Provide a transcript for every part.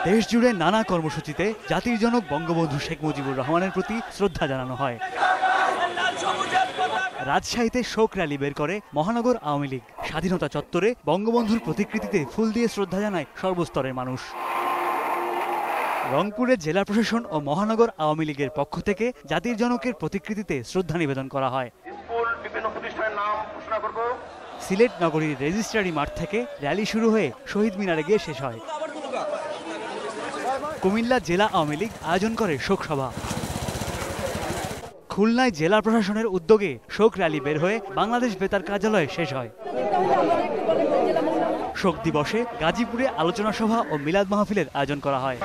দেশ জুড়ে নানা কর্মসূচিতে জাতির জনক বঙ্গবন্ধু শেখ মুজিবুর রহমানের প্রতি শ্রদ্ধা জানানো হয়। রাজশাহীতে শোক র্যালি বের করে মহানগর আওয়ামী লীগ। স্বাধীনতা চত্বরে বঙ্গবন্ধুর প্রতিকৃতিতে ফুল দিয়ে শ্রদ্ধা জানায় সর্বস্তরের মানুষ। রংপুরে জেলা প্রশাসন ও মহানগর আওয়ামী লীগের পক্ষ থেকে জাতির জনকের প্রতিকৃতিতে শ্রদ্ধা নিবেদন করা হয়। সিলেট নগরীর রেজিস্ট্রারি মাঠ থেকে র্যালি শুরু হয়ে শহীদ মিনারে গিয়ে শেষ হয়। কুমিল্লা জেলা আওয়ামী লীগ আয়োজন করে শোকসভা। খুলনায় জেলা প্রশাসনের উদ্যোগে শোক র্যালি বের হয়ে বাংলাদেশ বেতার কার্যালয়ে শেষ হয়। শোক দিবসে গাজীপুরে আলোচনা সভা ও মিলাদ মাহফিলের আয়োজন করা হয়।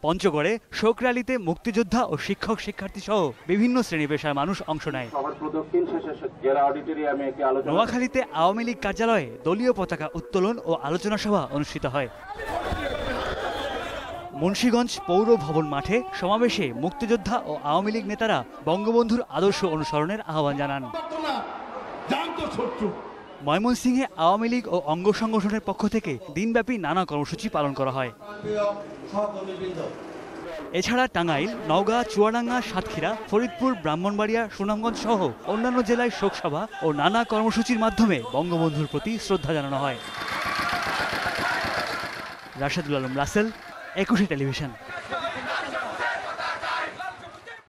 পঞ্চগড়ে শোক র্যালিতে মুক্তিযোদ্ধা ও শিক্ষক শিক্ষার্থী সহ বিভিন্ন শ্রেণী পেশার মানুষ অংশ নেয়। নোয়াখালীতে আওয়ামী লীগ কার্যালয়ে দলীয় পতাকা উত্তোলন ও আলোচনা সভা অনুষ্ঠিত হয়। মুন্সিগঞ্জ পৌর ভবন মাঠে সমাবেশে মুক্তিযোদ্ধা ও আওয়ামী লীগ নেতারা বঙ্গবন্ধুর আদর্শ অনুসরণের আহ্বান জানান। ময়মনসিংহে আওয়ামী লীগ ও অঙ্গ সংগঠনের পক্ষ থেকে দিনব্যাপী নানা কর্মসূচি পালন করা হয়। এছাড়া টাঙ্গাইল, নওগাঁ, চুয়াডাঙ্গা, সাতক্ষীরা, ফরিদপুর, ব্রাহ্মণবাড়িয়া, সুনামগঞ্জ সহ অন্যান্য জেলায় শোকসভা ও নানা কর্মসূচির মাধ্যমে বঙ্গবন্ধুর প্রতি শ্রদ্ধা জানানো হয়। রাশেদুল আলম রাসেল, 21 টেলিভিশন।